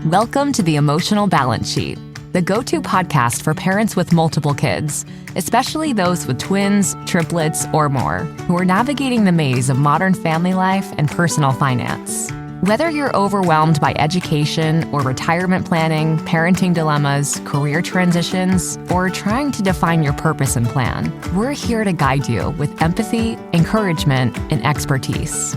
Welcome to the Emotional Balance Sheet, the go-to podcast for parents with multiple kids, especially those with twins, triplets, or more, who are navigating the maze of modern family life and personal finance. Whether you're overwhelmed by education or retirement planning, parenting dilemmas, career transitions, or trying to define your purpose and plan, we're here to guide you with empathy, encouragement, and expertise.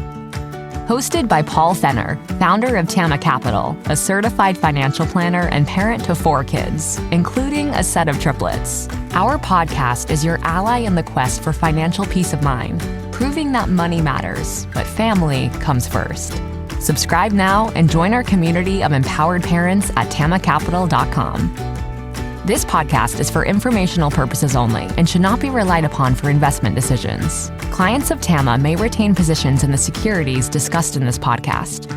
Hosted by Paul Fenner, founder of Tama Capital, a certified financial planner and parent to 4 kids, including a set of triplets. Our podcast is your ally in the quest for financial peace of mind, proving that money matters, but family comes first. Subscribe now and join our community of empowered parents at tamacapital.com. This podcast is for informational purposes only and should not be relied upon for investment decisions. Clients of Tama may retain positions in the securities discussed in this podcast.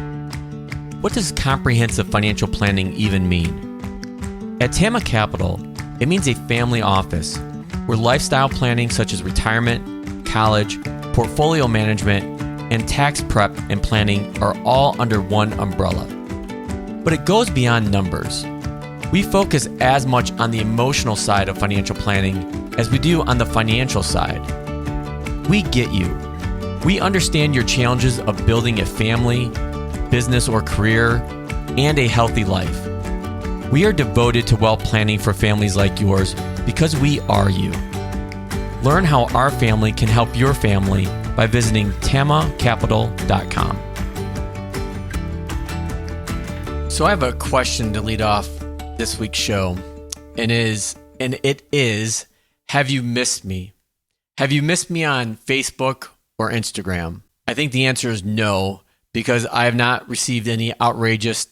What does comprehensive financial planning even mean? At Tama Capital, it means a family office where lifestyle planning such as retirement, college, portfolio management, and tax prep and planning are all under one umbrella. But it goes beyond numbers. We focus as much on the emotional side of financial planning as we do on the financial side. We get you. We understand your challenges of building a family, business or career, and a healthy life. We are devoted to wealth planning for families like yours because we are you. Learn how our family can help your family by visiting tamacapital.com. So I have a question to lead off this week's show, and it is, have you missed me? Have you missed me on Facebook or Instagram? I think the answer is no, because I have not received any outrageous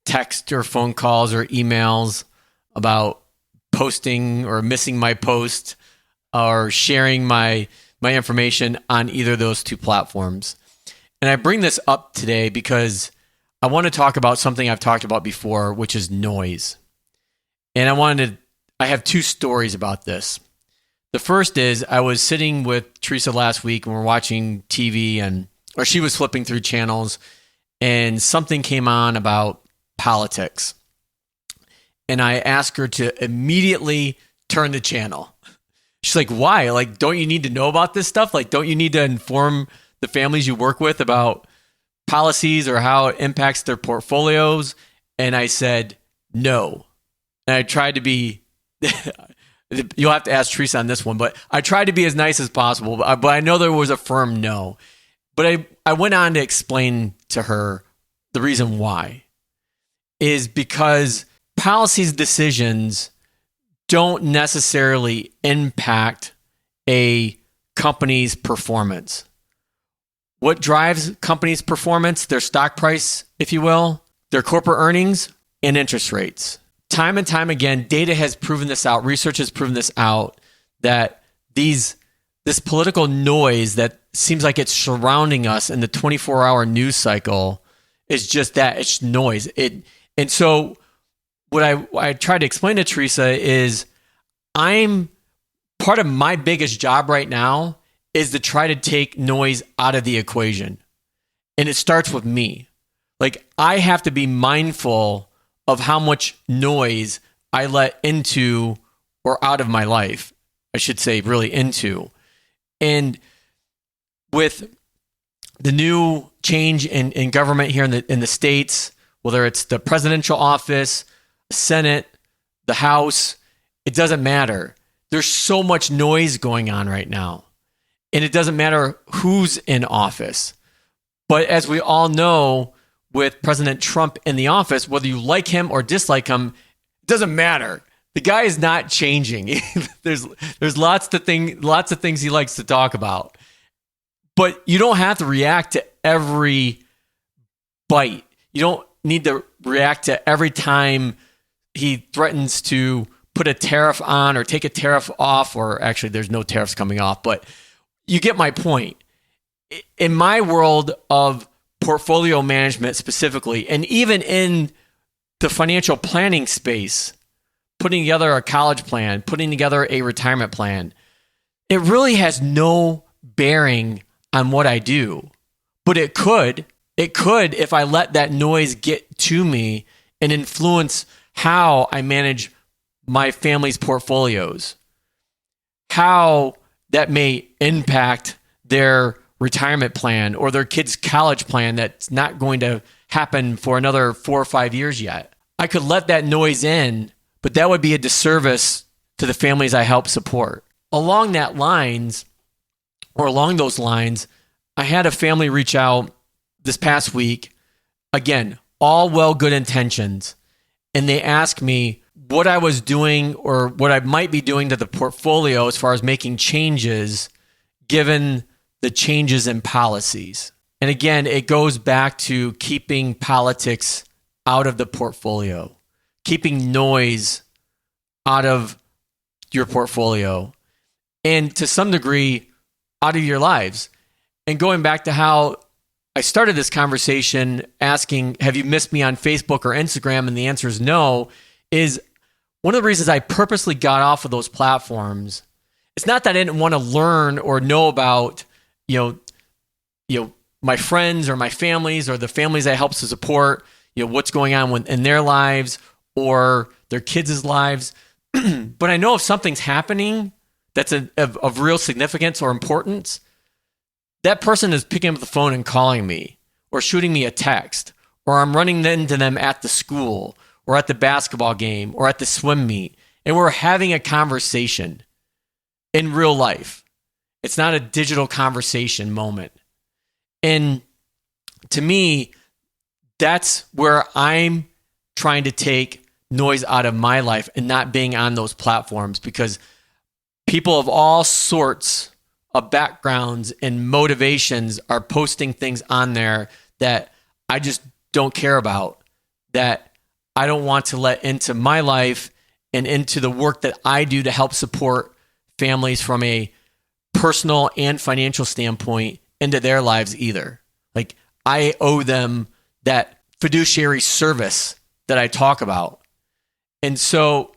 text or phone calls or emails about posting or missing my post or sharing my information on either of those two platforms. And I bring this up today because I want to talk about something I've talked about before, which is noise. And I have 2 stories about this. The first is I was sitting with Teresa last week and we're watching TV or she was flipping through channels and something came on about politics. And I asked her to immediately turn the channel. She's like, why? Like, don't you need to know about this stuff? Like, don't you need to inform the families you work with about policies or how it impacts their portfolios? And I said, no. And I tried to be, you'll have to ask Teresa on this one, but I tried to be as nice as possible, but I know there was a firm no. But I went on to explain to her the reason why is because policies decisions don't necessarily impact a company's performance. What drives companies' performance? Their stock price, if you will, their corporate earnings, and interest rates. Time and time again, data has proven this out. Research has proven this out that this political noise that seems like it's surrounding us in the 24-hour news cycle is just that. It's noise. And so what I tried to explain to Teresa is part of my biggest job right now is to try to take noise out of the equation. And it starts with me. Like, I have to be mindful of how much noise I let into or out of my life, I should say, really into. And with the new change in government here in the States, whether it's the presidential office, the Senate, the House, it doesn't matter. There's so much noise going on right now. And it doesn't matter who's in office. But as we all know, with President Trump in the office, whether you like him or dislike him, it doesn't matter. The guy is not changing. There's lots of things he likes to talk about. But you don't have to react to every bite. You don't need to react to every time he threatens to put a tariff on or take a tariff off, or actually there's no tariffs coming off, but you get my point. In my world of portfolio management specifically, and even in the financial planning space, putting together a college plan, putting together a retirement plan, it really has no bearing on what I do. But it could if I let that noise get to me and influence how I manage my family's portfolios, how that may impact their retirement plan or their kids' college plan that's not going to happen for another 4 or 5 years yet. I could let that noise in, but that would be a disservice to the families I help support. Along those lines, I had a family reach out this past week. Again, all well, good intentions. And they asked me what I was doing or what I might be doing to the portfolio as far as making changes given the changes in policies. And again, it goes back to keeping politics out of the portfolio, keeping noise out of your portfolio, and to some degree, out of your lives. And going back to how I started this conversation asking, have you missed me on Facebook or Instagram? And the answer is no, is one of the reasons I purposely got off of those platforms. It's not that I didn't want to learn or know about, my friends or my families or the families I help to support, what's going on in their lives or their kids' lives. But I know if something's happening that's of real significance or importance, that person is picking up the phone and calling me or shooting me a text, or I'm running into them at the school or at the basketball game or at the swim meet, and we're having a conversation in real life. It's not a digital conversation moment. And to me, that's where I'm trying to take noise out of my life and not being on those platforms, because people of all sorts of backgrounds and motivations are posting things on there that I just don't care about, that I don't want to let into my life and into the work that I do to help support families from a personal and financial standpoint into their lives either. Like, I owe them that fiduciary service that I talk about. And so,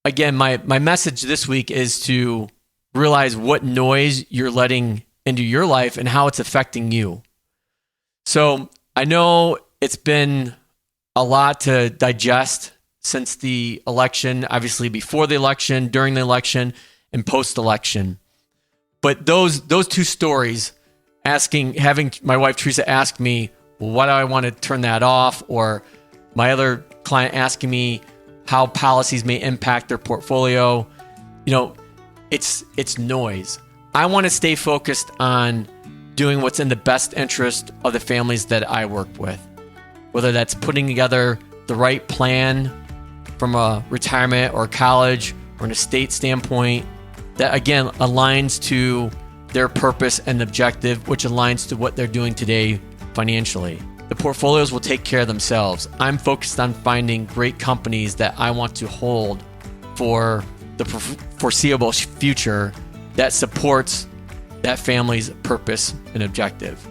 again, my message this week is to realize what noise you're letting into your life and how it's affecting you. So I know it's been a lot to digest since the election, obviously before the election, during the election, and post-election. But those two stories, having my wife Teresa ask me, well, why do I want to turn that off? Or my other client asking me how policies may impact their portfolio. It's noise. I want to stay focused on doing what's in the best interest of the families that I work with, whether that's putting together the right plan from a retirement or college or an estate standpoint that, again, aligns to their purpose and objective, which aligns to what they're doing today financially. The portfolios will take care of themselves. I'm focused on finding great companies that I want to hold for the foreseeable future that supports that family's purpose and objective.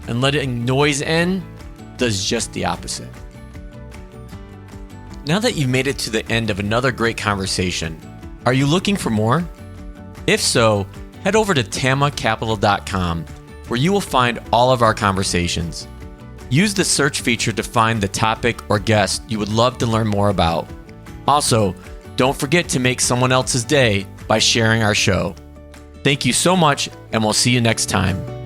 And letting noise in does just the opposite. Now that you've made it to the end of another great conversation, are you looking for more? If so, head over to tamacapital.com, where you will find all of our conversations. Use the search feature to find the topic or guest you would love to learn more about. Also, don't forget to make someone else's day by sharing our show. Thank you so much, and we'll see you next time.